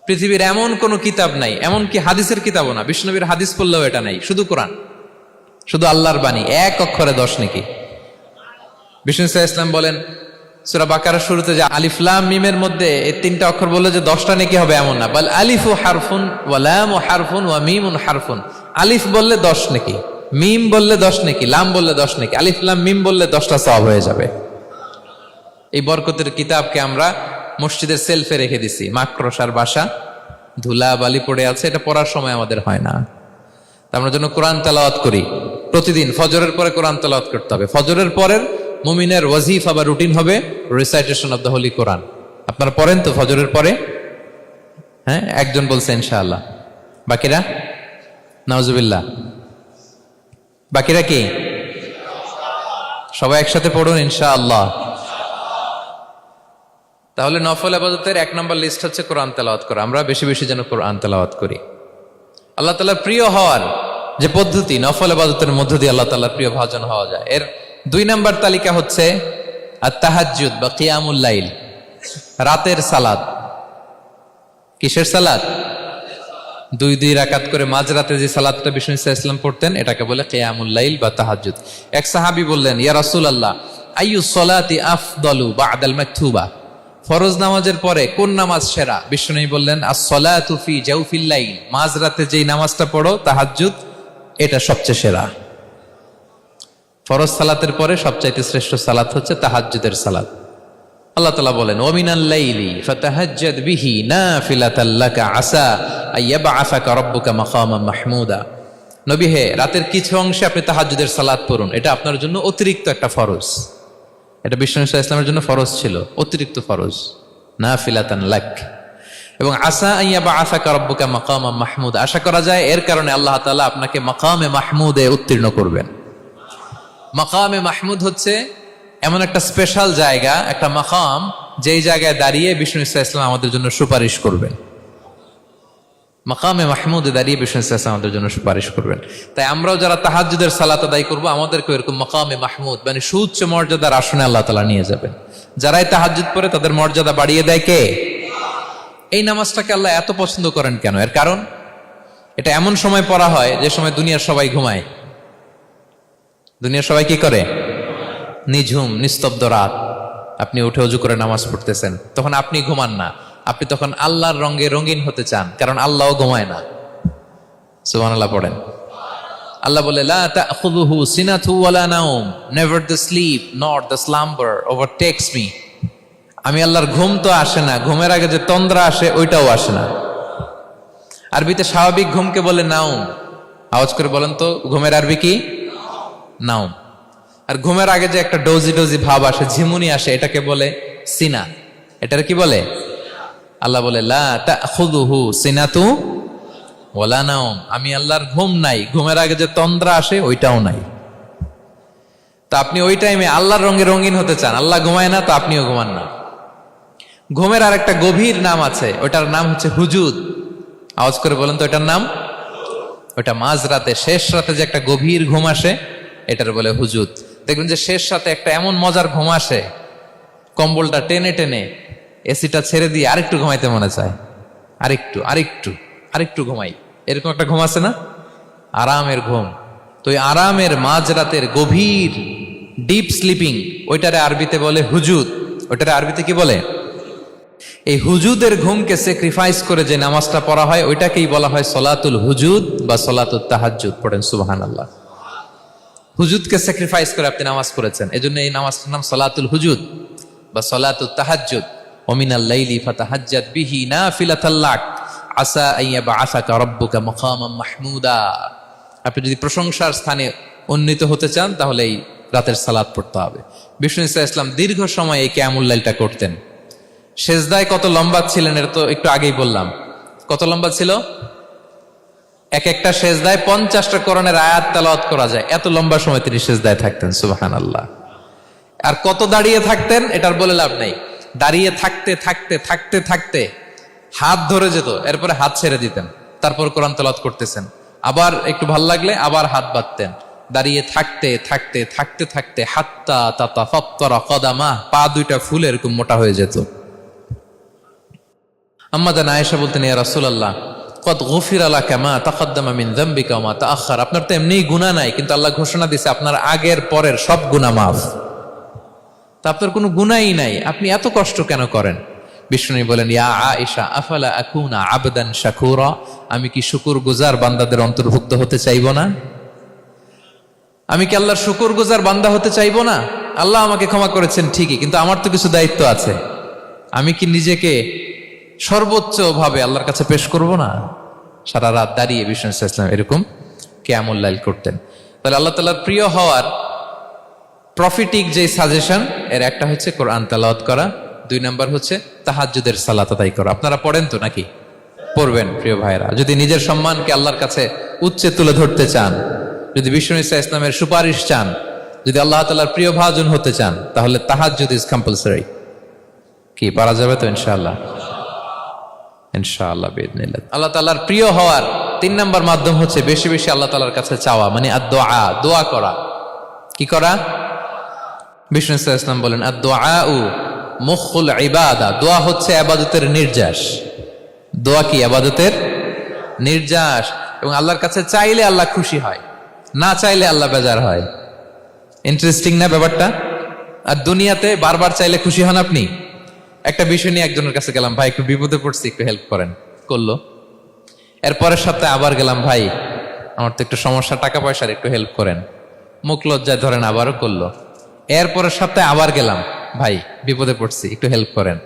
Speaker 1: পৃথিবীর এমন কোন কিতাব নাই, এমনকি হাদিসের কিতাবও না, বিষ্ণু নবীর হাদিস পড়লেও এটা নাই, শুধু কোরআন, শুধু আল্লাহর বাণী, এক অক্ষরে 10 নেকি। বিষ্ণু ইসলাম বলেন সূরা বাকারার শুরুতে যে আলিফ লাম মিমের মধ্যে এই 3টা অক্ষর বললে যে 10টা নেকি হবে এমন না, বল আলিফু হারফুন ওয়া লামু হারফুন ওয়া মিমুন হারফুন। আলিফ বললে 10 নেকি, মিম বললে 10 নেকি, লাম বললে 10 নেকি, আলিফ লাম মিম বললে 10টা সওয়াব হয়ে যাবে। এই বরকতের কিতাবকে আমরা মসজিদের সেলফে রেখে দিছি, মাকড়সার বাসা, ধুলা বালি পড়ে আছে, এটা পড়ার সময় আমাদের হয় না। আমরা যেন কোরআন তেলাওয়াত করি প্রতিদিন। ফজরের পরে কোরআন তেলাওয়াত করতে হবে। ফজরের পরের মুমিনের ওয়াজিফা বা রুটিন হবে রিসাইটেশন অফ দ্য হোলি কোরআন। আপনারা পড়েন তো ফজরের পরে? হ্যাঁ, একজন বলছে ইনশাআল্লাহ, বাকিরা নাউজুবিল্লাহ। বাকিরা কি? সবাই একসাথে পড়ুন ইনশাআল্লাহ। তাহলে নফল ইবাদতের 1 নম্বর লিস্ট হচ্ছে কোরআন তেলাওয়াত করা। আমরা বেশি বেশি যেন কোরআন তেলাওয়াত করি। আল্লাহ তাআলার প্রিয় হওয়ার যে পদ্ধতি, নফল ইবাদতের মধ্য দিয়ে আল্লাহ তাআলার প্রিয় ভাজন হওয়া যায়। এর 2 নম্বর তালিকা হচ্ছে আত-তাহাজ্জুদ বা কিয়ামুল লাইল, রাতের সালাত। কিসের সালাত? 2 রাকাত করে মাঝরাতে যে সালাতটা বিষ্ণু ইসলাম পড়তেন এটাকে বলে কিয়ামুল লাইল বা তাহাজ্জুদ। এক সাহাবী বললেন, ইয়া রাসূলুল্লাহ আইয়ুস সালাতি আফদালু বা'দাল মাকতুবা, ফরজ নামাজের পরে কোন নামাজ সেরা? বিষ্ণু বললেন আস-সালাতু ফি জাওফিল লাইল, মাঝরাতে যেই নামাজটা পড়ো তাহাজ্জুদ, এটা সবচেয়ে সেরা। ফরজ সালাতের পরে সবচাইতে শ্রেষ্ঠ সালাত হচ্ছে তাহাজ্জুদের সালাত। আল্লাহ তাআলা বলেন ওয়া মিনাল লাইলি ফাতাহাজ্জাদ বিহি নাফিলাতাল লাকা আসা আইয়াবআসাকা রাব্বুকা মাকামান মাহমুদা। নবী হে, রাতের কিছু অংশে আপনি তাহাজ্জুদের সালাত পড়ুন, এটা আপনার জন্য অতিরিক্ত একটা ফরজ। এটা বিষ্ণু সাল্লাল্লাহু আলাইহি ওয়াসাল্লামের জন্য ফরজ ছিল, অতিরিক্ত ফরজ, নাফিলাতান লাক। এবং আসা আইয়া বা আসাকা রব্বুকা মাকামা মাহমুদ, আশা করা যায় এর কারণে আল্লাহ তাআলা আপনাকে মাকামে মাহমুদে উত্তীর্ণ করবেন। মাকামে মাহমুদ হচ্ছে এমন একটা স্পেশাল জায়গা, একটা মাকাম, যেই জায়গায় দাঁড়িয়ে বিষ্ণু ইসলাম আমাদের জন্য সুপারিশ করবেন। মাকামে মাহমুদে দাঁড়িয়ে বিষ্ণু ইসলাম আমাদের জন্য সুপারিশ করবেন। তাই আমরাও যারা তাহাজ্জুদের সালাত আদায় করবো, আমাদেরকে এরকম মাকামে মাহমুদ মানে সুউচ্চ মর্যাদার আসনে আল্লাহ তাআলা নিয়ে যাবেন। যারাই তাহাজ্জুদ পড়ে তাদের মর্যাদা বাড়িয়ে দেয় কে? এই নামাজটাকে আল্লাহ এত পছন্দ করেন কেন? এর কারণ, এটা এমন সময় পড়া হয় যে সময় দুনিয়ার সবাই ঘুমায়। দুনিয়ার সবাই কি করে? নিঝুম নিস্তব্ধ রাত, আপনি উঠে ওযু করে নামাজ পড়তেছেন, তখন আপনি ঘুমান না, আপনি তখন আল্লাহর রঙে রঙিন হতে চান, কারণ আল্লাহও ঘুমায় না। সুবহানাল্লাহ পড়েন। আল্লাহ বলে, লা তাখুযুহু সিনাতু ওয়ালা নাওম, never the sleep not the slumber overtakes me. আমি আল্লাহর ঘুম তো আসে না, ঘুমের আগে যে তন্দ্রা আসে ওইটাও আসে না। আরবিতে স্বাভাবিক ঘুমকে বলে নাওম। আওয়াজ করে বলেন তো, ঘুমের আরবি কি? নাওম। আর ঘুমের আগে যে একটা ডোজি ডোজি ভাব আসে, ঝিমুনি আসে, এটাকে বলে সিনা। এটার কি বলে? আল্লাহ বলে, লা তাখুযুহু সিনাতু ওয়ালা নাওম, আমি আল্লাহর ঘুম নাই, ঘুমের আগে যে তন্দ্রা আসে ওইটাও নাই। তা আপনি ওই টাইমে আল্লাহর রঙে রঙিন হতে চান, আল্লাহ ঘুমায় না, তো আপনিও ঘুমান না। ঘুমের আর একটা গভীর নাম আছে, ওটার নাম হচ্ছে হুজুদ। আওয়াজ করে বলেন তো, এটার নাম? ওটা মাঝরাতে, শেষ রাতে যে একটা গভীর ঘুম আসে, এটার বলে হুজুদ। দেখবেন যে শেষ রাতে একটা এমন মজার ঘুম আসে, কম্বলটা টেনে টেনে এসিটা ছেড়ে দিয়ে আরেকটু ঘুমাইতে মনে চায়, আরেকটু আরেকটু আরেকটু ঘুমাই, এরকম একটা ঘুম আছে না? আরামের ঘুম। তো ওই আরামের মাঝরাতের গভীর ডিপ স্লিপিং, ওইটারে আরবিতে বলে হুজুদ। ওইটারে আরবিতে কি বলে? এই হুজুদের ঘুমকে স্যাক্রিফাইস করে যে নামাজটা পড়া হয়, ওইটাকেই বলা হয় সলাতুল হুজুদ বা সলাতুত তাহাজ্জুদ। পড়েন সুবহানাল্লাহ। হুজুদকে স্যাক্রিফাইস করে আপনি নামাজ পড়েছেন, এজন্য এই নামাজটার নাম সলাতুল হুজুদ বা সলাতুত তাহাজ্জুদ। ওয়া মিনাল লাইলি ফাতাহাজ্জাদ বিহি নাফিলাতাল লাক আসা আইয়া বাআসাকা রাব্বুকা মাকামান মাহমুদা। আপনি যদি প্রশংসার স্থানে উন্নীত হতে চান, তাহলে এই রাতের সালাত পড়তে হবে। বিষ্ণু ইসলাম দীর্ঘ সময় এই কিয়ামুল লাইলটা করতেন। সেজদায় কত লম্বা ছিলেন এটা তো একটু আগেই বললাম। কত লম্বা ছিল? এক একটা সেজদায় 50টা কোরআনের আয়াত তেলাওয়াত করা যায়, এত লম্বা সময় তিনি সেজদায় থাকতেন। সুবহানাল্লাহ। আর কত দাঁড়িয়ে থাকতেন এটার বলে লাভ নাই। দাঁড়িয়ে থাকতে থাকতে থাকতে থাকতে হাত ধরে যেত, এরপরে হাত ছেড়ে দিতেন, তারপর কোরআন তেলাওয়াত করতেছেন। আবার একটু ভাল লাগলে আবার হাত বাঁধতেন। দাঁড়িয়ে থাকতে থাকতে থাকতে থাকতে হাত্তা তাতাফাত্তারা কদামা, পা দুইটা ফুলে এরকম মোটা হয়ে যেত। আম্মা জান আয়েশা বলতেন, ইয়া রাসূলুল্লাহ কদ গুফিরা লাকা মা তাকদ্দামা মিন যামবিকা ওয়া মা তাআখার। আপনার তো এমনিই গুনাহ নাই, কিন্তু আল্লাহ ঘোষণা দিয়েছে আপনার আগের পরের সব গুনাহ মাফ। তা আপনার কোনো গুনাহই নাই, আপনি এত কষ্ট কেন করেন? বিষ্ণু বলেন, ইয়া আয়েশা আফালা আকুনা আবদান শাকুরা, আমি কি শুকরগুজার বান্দাদের অন্তর্ভুক্ত হতে চাইবো না? আমি কি আল্লাহর শুকরগুজার বান্দা হতে চাইবো না? আল্লাহ আমাকে ক্ষমা করেছেন ঠিকই, কিন্তু আমার তো কিছু দায়িত্ব আছে। আমি কি নিজেকে সর্বোচ্চ ভাবে আল্লাহর কাছে পেশ করব না? সারা রাত দাঁড়িয়ে বিষ্ণু ইসলাম এরকম কিয়ামুল লাইল করতেন। তাহলে আল্লাহ তাআলার প্রিয় হওয়ার প্রফিটিক যে সাজেশন, এর একটা হচ্ছে কোরআন তেলাওয়াত করা, 2 নাম্বার হচ্ছে তাহাজ্জুদের সালাত আদায় করা। আপনারা পড়েন তো নাকি? পড়বেন প্রিয় ভাইরা। যদি নিজের সম্মানকে আল্লাহর কাছে উচ্চে তুলে ধরতে চান, যদি বিষ্ণু ইসলামের সুপারিশ চান, যদি আল্লাহ তাআলার প্রিয় ভাজন হতে চান, তাহলে তাহাজ্জুদ ইজ কম্পালসরি। কি পারা যাবে তো? ইনশাআল্লাহ, ইনশাআল্লাহ বিইذنিল্লাহ। আল্লাহ তাআলার প্রিয় হওয়ার 3 নাম্বার মাধ্যম হচ্ছে বেশি বেশি আল্লাহ তাআলার কাছে চাওয়া, মানে আদ-দুআ, দোয়া করা। কি করা? বিষ্ণু ইসলাম বলেন, আদ-দুআউ মুখুল ইবাদা, দোয়া হচ্ছে ইবাদতের নির্যাস। দোয়া কি? ইবাদতের নির্যাস। এবং আল্লাহর কাছে চাইলে আল্লাহ খুশি হয়, না চাইলে আল্লাহ বেজার হয়। ইন্টারেস্টিং না ব্যাপারটা? আর দুনিয়াতে বারবার চাইলে খুশি হন আপনি? একটা বিষয় নিয়ে একজনের কাছে গেলাম, ভাই একটু বিপদে পড়ছি, একটু হেল্প করেন, করলো। এরপরের সপ্তাহে আবার গেলাম, ভাই আমার তো একটু সমস্যা, টাকা পয়সার, একটু হেল্প করেন। মুখ লজ্জায় ধরেন, আবারও করলো। এরপরের সপ্তাহে আবার গেলাম, ভাই বিপদে পড়ছি, একটু হেল্প করেন।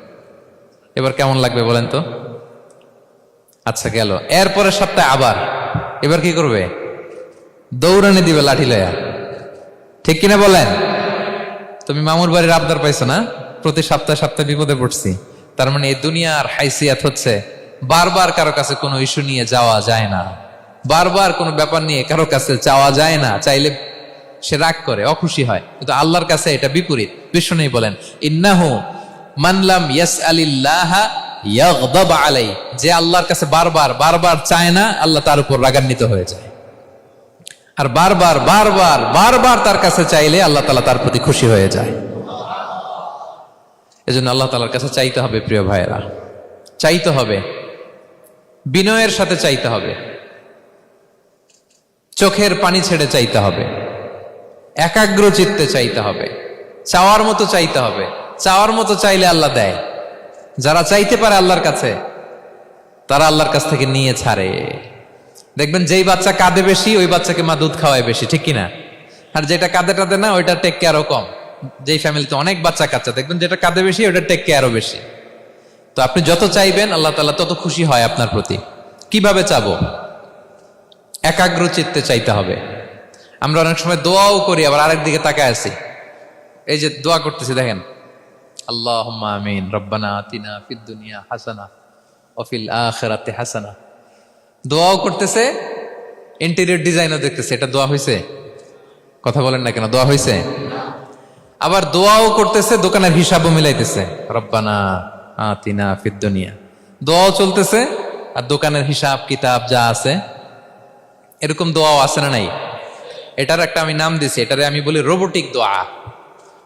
Speaker 1: এবার কেমন লাগবে বলেন তো? আচ্ছা গেল। এরপরের সপ্তাহে আবার, এবার কি করবে? দৌড়ানি দিবে লাঠি লয়া, ঠিক কিনা বলেন? তুমি মামুর বাড়ির আবদার পাইছো না, প্রতি সপ্তাহে সপ্তাহে বিপদে পড়ছি। তার মানে এই দুনিয়ার হাইসিয়াত হচ্ছে বারবার কারো কাছে কোনো ইস্যু নিয়ে যাওয়া যায় না, বারবার কোনো ব্যাপার নিয়ে কারো কাছে চাওয়া যায় না। চাইলে সে রাগ করে, অখুশি হয়, কিন্তু আল্লাহর কাছে এটা বিপরীত। বিষ্ণু বলেন ইন্নাহু মান লাম ইয়াসআলিল্লাহা ইয়াগদাব আলাই, যে আল্লাহর কাছে বারবার বারবার চায় না, আল্লাহ তার উপর রাগান্বিত হয়ে যায়। আর বারবার বারবার বারবার তার কাছে চাইলে আল্লাহ তাআলা তার প্রতি খুশি হয়ে যায়। এজন্য আল্লাহ তাআলার কাছে চাইতে হবে প্রিয় ভাইয়েরা, চাইতে হবে, বিনয়ের সাথে চাইতে হবে, চোখের পানি ছেড়ে চাইতে হবে, একাগ্র চিত্তে চাইতে হবে, চাওয়ার মতো চাইতে হবে। চাওয়ার মতো চাইলে আল্লাহ দেয়। যারা চাইতে পারে আল্লাহর কাছে, তারা আল্লাহর কাছ থেকে নিয়ে ছাড়ে। দেখবেন যেই বাচ্চা কাঁদে বেশি, ওই বাচ্চাকে মা দুধ খাওয়ায় বেশি, ঠিক কিনা? আর যেটা কাঁদে টাদে না, ওইটা টেক কেয়ারও কম। যেই ফ্যামিলিতে অনেক বাচ্চা কাচ্চা, দেখবেন যেটা কাঁদে বেশি, ওইটা টেক কেয়ারও বেশি। তো আপনি যত চাইবেন আল্লাহ তাআলা তত খুশি হয় আপনার প্রতি। কিভাবে চাবো? একাগ্র চিত্তে চাইতে হবে। আমরা অনেক সময় দোয়াও করি, আবার আরেক দিকে তাকায় আছি। এই যে দোয়া করতেছি, দেখেন আল্লাহুম্মা আমিন, রব্বানা আতিনা ফিদ দুনিয়া হাসানা ওয়া ফিল আখিরাতি হাসানা। দোয়াও করতেছে, ইন্টেরিয়র ডিজাইনও দেখতেছে। এটা দোয়া হয়েছে? কথা বলেন না কেন, দোয়া হয়েছে? আবার দোয়াও করতেছে, দোকানের হিসাবও মিলাইতেছে, রব্বানা আতিনা ফিদ দুনিয়া। দোয়াও চলতেছে আর দোকানের হিসাব কিতাব যা আছে, এরকম দোয়াও আছে না নাই? এটার একটা আমি নাম দিছি, এটারে আমি বলি রোবোটিক দোয়া।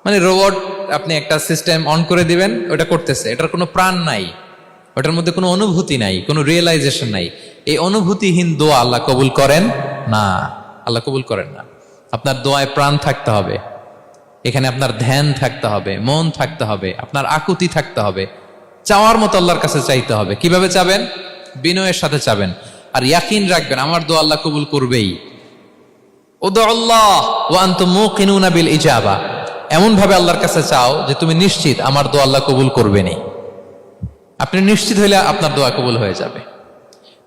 Speaker 1: মানে রোবট, আপনি একটা সিস্টেম অন করে দিবেন, ওটা করতেছে, এটার কোনো প্রাণ নাই, ওটার মধ্যে কোনো অনুভূতি নাই, কোনো রিয়েলাইজেশন নাই। এই অনুভূতিহীন দোয়া আল্লাহ কবুল করেন না, আল্লাহ কবুল করেন না। আপনার দোয়ায় প্রাণ থাকতে হবে, এখানে আপনার ধ্যান থাকতে হবে, মন থাকতে হবে, আপনার আকুতি থাকতে হবে, চাওয়ার মতো আল্লাহর কাছে চাইতে হবে। কিভাবে চাবেন? বিনয়ের সাথে চাবেন, আর ইয়াকিন রাখবেন আমার দোয়া আল্লাহ কবুল করবেই। উদুল্লাহ ওয়া আনতুম মুকিনুনা বিল ইজাবা, এমন ভাবে আল্লাহর কাছে চাও যে তুমি নিশ্চিত আমার দোয়া আল্লাহ কবুল করবেনি। আপনি নিশ্চিত হইলে আপনার দোয়া কবুল হয়ে যাবে।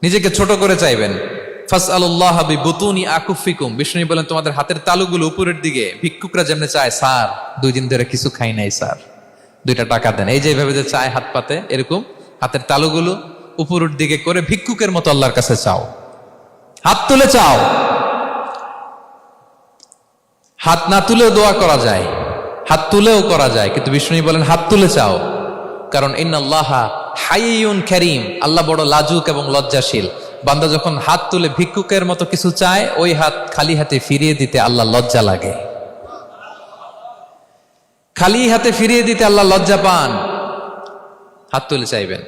Speaker 1: নিজেকে ছোট করে চাইবেন। ফাসআলুল্লাহ বিবুতুনি আকুফিকুম, বিষ্ণু বলেন তোমাদের হাতের তালুগুলো উপরের দিকে। ভিক্ষুকরা যেমনি চায়, স্যার 2 দিন ধরে কিছু খাই নাই স্যার, 2টা টাকা দেন, এই যে এইভাবে যে চায় হাত পাতে, এরকম হাতের তালুগুলো উপরের দিকে করে ভিক্ষুকের মতো আল্লাহর কাছে চাও। হাত তুলে চাও, হাত না তুলেও দোয়া করা যায়, হাত তুলেও করা যায়, কিন্তু বিষ্ণু বলেন হাত তুলে চাও। কারণ ইন্নাল্লাহা হাইয়ুন কারীম, আল্লাহ বড় লাজুক এবং লজ্জাশীল। বান্দা যখন হাত তুলে ভিক্ষুকের মতো কিছু চায়, ওই হাত খালি হাতে ফিরিয়ে দিতে আল্লাহ লজ্জা লাগে, খালি হাতে ফিরিয়ে দিতে আল্লাহ লজ্জা পান। হাত তুলে চাইবেন।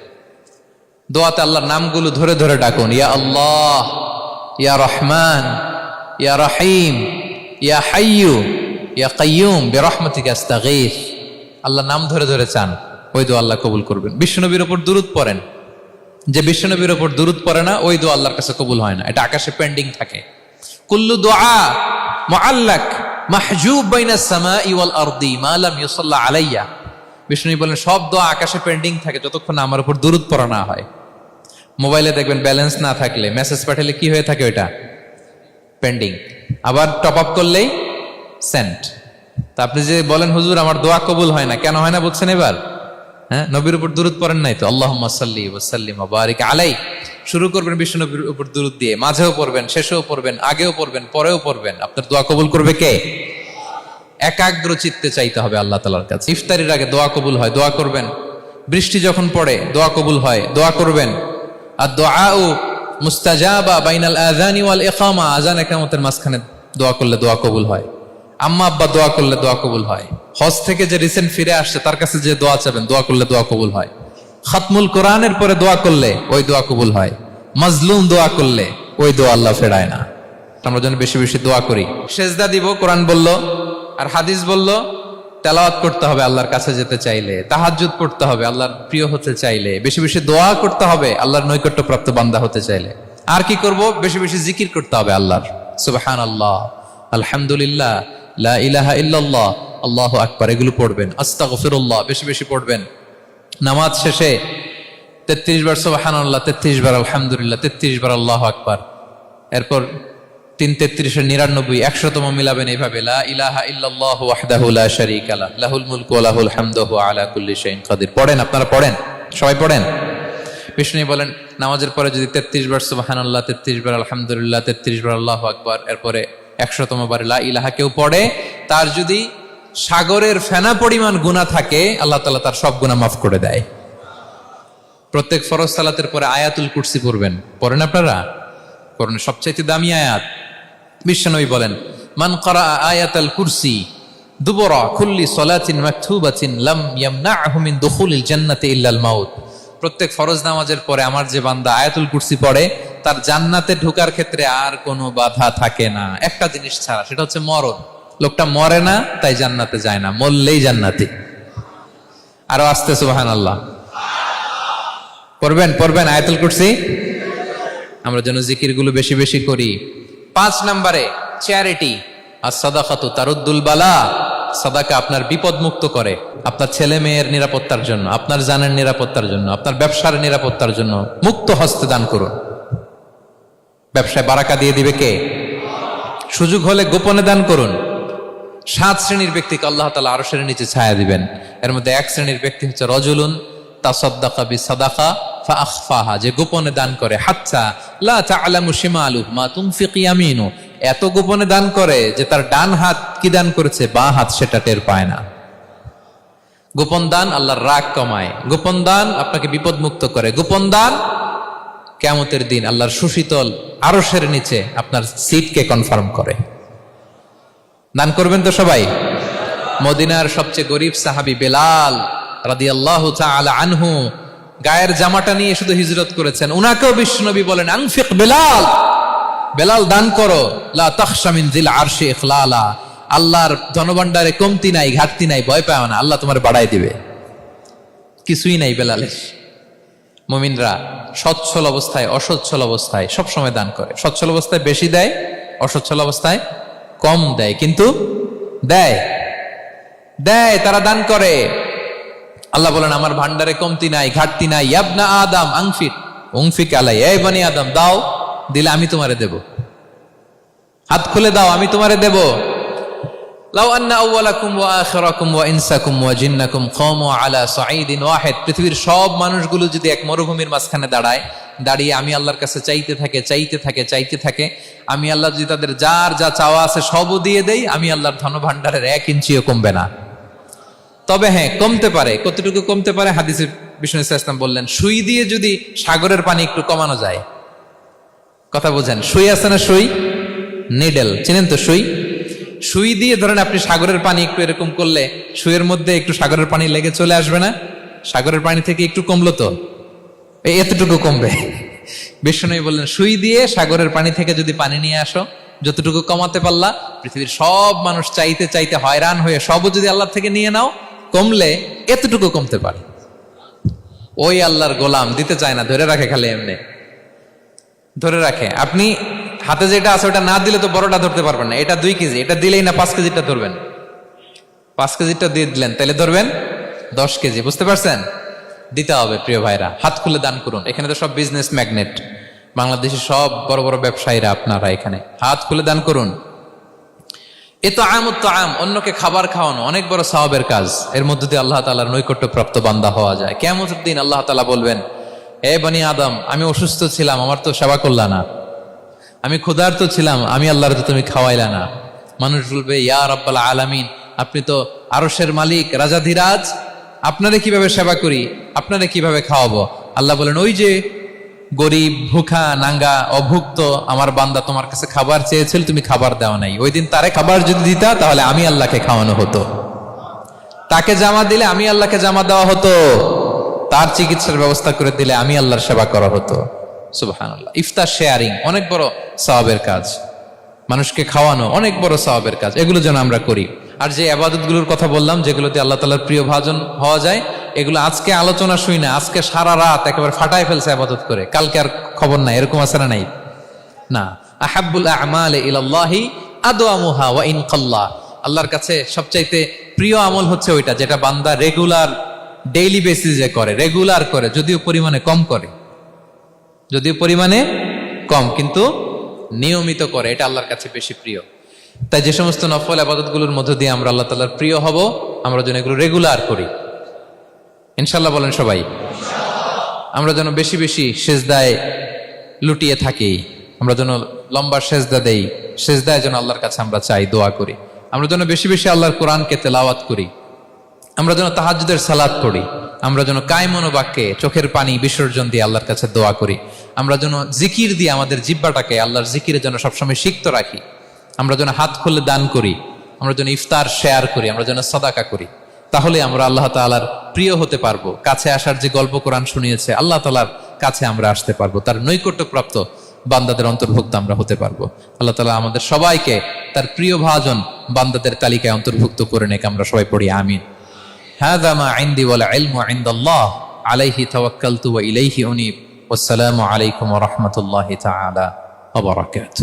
Speaker 1: দোয়াতে আল্লাহর নামগুলো ধরে ধরে ডাকুন, ইয়া আল্লাহ, ইয়া রহমান, ইয়া রহিম, ইয়া হাইয়ু, ইয়া কাইয়ুম বিরহমাতিকা আস্তাগীথ। আল্লাহর নাম ধরে ধরে চান, ওই দোয়া আল্লাহ কবুল করবেন। বিশ্বনবীর উপর দুরূদ পড়েন, যে বিশ্বনবীর উপর দুরূদ পড়ে না, ওই দোয়া আল্লাহর কাছে কবুল হয় না, এটা আকাশে পেন্ডিং থাকে। কুল্লু দুআ মুআল্লাক মাহজুব বাইনাস সামাই ওয়াল আরদি মা লাম ইউসাল্লা আলাইয়া। বিষ্ণু বলেন সব দোয়া আকাশে পেন্ডিং থাকে যতক্ষণ আমার উপর দুরূদ পড়া না হয়। মোবাইলে দেখবেন ব্যালেন্স না থাকলে মেসেজ পাঠালে কি হয়ে থাকে, ওইটা পেন্ডিং, আবার টপ আপ করলেই সেন্ট। তা আপনি যে বলেন হুজুর আমার দোয়া কবুল হয় না, কেন হয় না বুঝছেন এবার? হ্যাঁ, নবীর উপর দুরূদ পড়েন নাই তো। আল্লাহুম্মা সাল্লি ওয়া সাল্লিম ওয়া বারিক আলাই। শুরু করবেন বিশ্ব নবীর উপর দুরূদ দিয়ে, মাঝেও পড়বেন, শেষেও পড়বেন, আগেও পড়বেন, পরেও পড়বেন। আপনার দোয়া কবুল করবে কে? একাগ্র চিত্তে চাইতে হবে আল্লাহ তাআলার কাছে। ইফতারির আগে দোয়া কবুল হয়, দোয়া করবেন। বৃষ্টি যখন পড়ে দোয়া কবুল হয়, দোয়া করবেন। আর দুআউ মুস্তাজাবা বাইনাল আযানি ওয়াল ইকামা, আযান ইকামতের মাঝখানে দোয়া করলে দোয়া কবুল হয়। আম্মা আব্বা দোয়া করলে দোয়া কবুল হয়। হজ থেকে যে রিসেন্ট ফিরে আসছে তার কাছে যে দোয়া চাবেন, দোয়া করলে দোয়া কবুল হয়। খাতমুল কোরআনের পরে দোয়া করলে ওই দোয়া কবুল হয়। মাজলুম দোয়া করলে ওই দোয়া আল্লাহ ফেরায় না। আমরা যেন বেশি বেশি দোয়া করি। সেজদা দিব, কোরআন বলল আর হাদিস বলল। তেলাওয়াত করতে হবে আল্লাহর কাছে যেতে চাইলে, তাহাজ্জুদ পড়তে হবে আল্লাহর প্রিয় হতে চাইলে, বেশি বেশি দোয়া করতে হবে আল্লাহর নৈকট্যপ্রাপ্ত বান্দা হতে চাইলে। আর কি করব? বেশি বেশি জিকির করতে হবে আল্লাহর। সুবহানাল্লাহ, আলহামদুলিল্লাহ, লা ইলাহা ইল্লাল্লাহ, আল্লাহু আকবার, এগুলো পড়বেন। আস্তাগফিরুল্লাহ বেশি বেশি পড়বেন। নামাজ শেষে 33 বার সুবহানাল্লাহ, 33 বার আলহামদুলিল্লাহ, 33 বার আল্লাহু আকবার। এরপর 3:33 99 100তম মিলাবেন এইভাবে, লা ইলাহা ইল্লাল্লাহু ওয়াহদাহু লা শারীকা লাহু লাহুল মুলকু ওয়া লাহুল হামদু ওয়া হুয়া আলা কুল্লি শাইইন কাদির। পড়েন, আপনারা পড়েন, সবাই পড়েন। বিষ্ণু বলেন নামাজের পরে যদি 33 বার সুবহানাল্লাহ, 33 বার আলহামদুলিল্লাহ, 33 বার আল্লাহু আকবার, এরপরে 100তম বার লা ইলাহা কেউ পড়ে, তার যদি সাগরের ফেনা পরিমাণ গুনাহ থাকে আল্লাহ তাআলা তার সব গুনাহ মাফ করে দেয়। প্রত্যেক ফরজ সালাতের পরে আয়াতুল কুরসি পড়বেন, পড়েন আপনারা? পড়েন, সবচাইতে দামি আয়াত। বিশ্বনবী বলেন মান ক্বারা আয়াতাল কুরসি দুবরা কুল্লি সালাতিন মাকতুবাতিন লাম ইয়ামনাহু মিন দুখুলিল জান্নাতি ইল্লাল মাউত। প্রত্যেক ফরজ নামাজের পরে আমার যে বান্দা আয়াতুল কুরসি পড়ে তার জান্নাতে ঢোকার ক্ষেত্রে আর কোনো বাধা থাকে না, একটা জিনিস ছাড়া, সেটা হচ্ছে মরণ। লোকটা মরে না তাই জান্নাতে যায় না, মরলেই জান্নাতি। আরো আস্তে সুবহানাল্লাহ পড়বেন আয়াতুল কুরসি। আমরা যেন জিকির গুলো বেশি বেশি করি। 5 নম্বরে চ্যারিটি আর সাদাকাতু তারুদ্দুল বালা। সাদাকা আপনার বিপদ মুক্ত করে, আপনার ছেলে মেয়ের নিরাপত্তার জন্য, আপনার জানের নিরাপত্তার জন্য, আপনার ব্যবসার নিরাপত্তার জন্য মুক্ত হস্তে দান করুন। ব্যবসায় বারাকা দিয়ে দিবে কে? সুযোগ হলে গোপনে দান করুন। 7 শ্রেণীর ব্যক্তিকে আল্লাহ তাআলা আরশের নিচে ছায়া দিবেন। এর মধ্যে 1 শ্রেণীর ব্যক্তি হচ্ছে রজুলুন তাসাদ্দাকা বিসাদাকা ফাআখফাহা, যে গোপনে দান করে, হাত্তা লা তা'লামু শিমালুহু মা তুনফিকু ইয়ামিনু, এত গোপনে দান করে যে তার ডান হাত কি দান করেছে বাঁ হাত সেটা টের পায় না। গোপন দান আল্লাহর রাগ কমায়, গোপন দান আপনাকে বিপদ মুক্ত করে, গোপন দান কিয়ামতের দিন আল্লাহর সুশীতল আরশের নিচে আপনার সিটকে কনফার্ম করে। দান করবেন তো সবাই? মদিনার সবচেয়ে গরিব সাহাবী বেলাল রাদিয়াল্লাহু তাআলা আনহু গায়ের জামাটা নিয়ে শুধু হিজরত করেছেন, উনাকেও বিশ্বনবী বলেন আনফিক বেলাল, বেলাল দান করো, লা তাখশা মিন যিল আরশি ইখলালা, আল্লাহর ধনভাণ্ডারে কমতি নাই, ঘাটতি নাই, ভয় পাও না, আল্লাহ তোমার বাড়াই দিবে। কিছুই নাই বেলালের। মুমিনরা সচ্ছল অবস্থায় অসচ্ছল অবস্থায় সব সময় দান করে। সচ্ছল অবস্থায় বেশি দেয়, অসচ্ছল অবস্থায় কম দেয়, কিন্তু দেয়, তারা দান করে। আল্লাহ বলেন আমার ভান্ডারে কমতি নাই, ঘাটতি নাই। ইয়াবনা আদম উনফিক আলাই, এই বনি আদম দাও, দিলে আমি তোমারে দেব। হাত খুলে দাও, আমি তোমারে দেব। লাউ আন্না আউওয়ালাকুম ওয়া আখিরাকুম ওয়া ইনসাকুম ওয়া জিন্নাকুম কামু আলা সাঈদিন ওয়াহিদ, পৃথিবীর সব মানুষগুলো যদি এক মরুভূমির মাঝখানে দাঁড়িয়ে আমি আল্লাহর কাছে চাইতে থাকে, আমি আল্লাহ যদি তাদের যার যা চাওয়া আছে সবও দিয়ে দেই, আমি আল্লাহর ধনভাণ্ডারের 1 ইঞ্চিও কমবে না। তবে হ্যাঁ, কমতে পারে। কতটুকু কমতে পারে? হাদিসে বিষ্ণু ইসলাম বললেন সুই দিয়ে যদি সাগরের পানি একটু কমানো যায়। কথা বোঝেন? সুই আছে না, সুই, নিডেল, চিনেন তো সুই দিয়ে ধরেন আপনি সাগরের পানি একটু এরকম করলে সুইয়ের মধ্যে একটু সাগরের পানি লেগে চলে আসবে না? সাগরের পানি থেকে একটু কমলো তো এতটুকু কমবে। বিষ্ণু বললেন সুই দিয়ে সাগরের পানি থেকে যদি পানি নিয়ে আসো, যতটুকু কমাতে পারলা, পৃথিবীর সব মানুষ চাইতে হয়রান হয়ে সবও যদি আল্লাহ থেকে নিয়ে নাও, কমলে এতটুকু কমতে পারে। ওই আল্লাহর গোলাম দিতে চায় না, ধরে রাখে, খালি এমনি ধরে রাখে। আপনি হাতে যেটা আছে ওটা না দিলে তো বড়টা ধরতে পারবেন না। এটা 2 কেজি, এটা দিলেই না 5 কেজিটা ধরবেন। 5 কেজিটা দিয়ে দিলেন, তাহলে ধরবেন 10 কেজি। বুঝতে পারছেন? দিতে হবে প্রিয় ভাইরা, হাত খুলে দান করুন। এখানে তো সব বিজনেস ম্যাগনেট, বাংলাদেশের সব বড় বড় ব্যবসায়ীরা আপনারা এখানে, হাত খুলে দান করুন। এ তো আম, অন্যকে খাবার খাওয়ানো অনেক বড় সওয়াবের কাজ। এর মধ্য দিয়ে আল্লাহ তাআলার নৈকট্য প্রাপ্ত বান্দা হওয়া যায়। কিয়ামতের দিন আল্লাহ তাআলা বলবেন, হে বনি আদম, আমি অসুস্থ ছিলাম, আমার তো সেবা করলা না। আমি ক্ষুধার্ত ছিলাম, আমি আল্লাহর তো তুমি খাওয়াইলা না। মানুষ বলবে, ইয়া রাব্বাল আলামিন, আপনি তো আরশের মালিক, রাজাধিরাজ, আপনারে কিভাবে সেবা করি, আপনারে কিভাবে খাওয়াবো? আল্লাহ বলেন, ওই যে গরিব, ভুখা, নাঙ্গা, অভুক্ত আমার বান্দা তোমার কাছে খাবার চেয়েছিল, তুমি খাবার দাও নাই। ওই দিন তারে খাবার যদি দিতা, তাহলে আমি আল্লাহকে খাওয়ানো হতো। তাকে জামা দিলে আমি আল্লাহকে জামা দেওয়া হতো। তার চিকিৎসার ব্যবস্থা করে দিলে আমি আল্লাহর সেবা করা হতো। সুবহানাল্লাহ। ইফতার শেয়ারিং অনেক বড় সওয়াবের কাজ, মানুষকে খাওয়ানো অনেক বড় সওয়াবের কাজ। এগুলো যেন আমরা করি। আর যে ইবাদতগুলোর কথা বললাম, যেগুলোতে আল্লাহ তাআলার প্রিয় ভাজন হওয়া যায়, এগুলো আজকে আলোচনা শুই না, আজকে সারা রাত একেবারে ফাটায় ফেলছে ইবাদত করে, কালকে আর খবর নাই, এরকম আছে না? নাই না। আহাব্বুল আ'মালি ইলাল্লাহি আদওয়ামুহা ওয়া ইন কাল্লা, আল্লাহর কাছে সবচাইতে প্রিয় আমল হচ্ছে ওইটা যেটা বান্দা রেগুলার, ডেইলি বেসিসে করে, রেগুলার করে, যদিও পরিমাণে কম করে, কিন্তু নিয়মিত করে, এটা আল্লাহর কাছে বেশি প্রিয়। তাই যে সমস্ত নফল আবাদতগুলোর মধ্য দিয়ে আমরা আল্লাহ তাআলার প্রিয় হব, আমরা যেন এগুলো রেগুলার করি, ইনশাল্লাহ বলেন সবাই। আমরা যেন বেশি বেশি সেজদায় লুটিয়ে থাকি, আমরা যেন লম্বা সেজদা দেই, সেজদায় যেন আল্লাহর কাছে আমরা চাই, দোয়া করি। আমরা যেন বেশি বেশি আল্লাহর কোরআনকে তেলাওয়াত করি, আমরা যেন তাহাজ্জুদের সালাত পড়ি, আমরা যেন কায়মন বাক্যে চোখের পানি বিসর্জন দিয়ে আল্লাহর কাছে দোয়া করি, আমরা যেন জিকির দিয়ে আমাদের জিহ্বাটাকে আল্লাহর জিকিরে যেন সবসময় সিক্ত রাখি, আমরা যেন হাত খুলে দান করি, আমরা যেন ইফতার শেয়ার করি, আমরা যেন সাদাকা করি। তাহলে আমরা আল্লাহ তাআলার প্রিয় হতে পারবো। কাছে আসার যে গল্প কোরআন শুনিয়েছে, আল্লাহ তাআলার কাছে আমরা আসতে পারবো, তার নৈকট্যপ্রাপ্ত বান্দাদের অন্তর্ভুক্ত আমরা হতে পারবো। আল্লাহ তাআলা আমাদের সবাইকে তার প্রিয় ভাজন বান্দাদের তালিকায় অন্তর্ভুক্ত করে নেক। আমরা সবাই পড়ি আমিন। হাযা মা ইনদি ওয়াল ইলমু ইনদাল্লাহ আলাইহি তাওয়াক্কালতু ওয়া ইলাইহি উনীব। ওয়াসসালামু আলাইকুম ওয়া রাহমাতুল্লাহি তাআলা ওয়া বারাকাতুহু।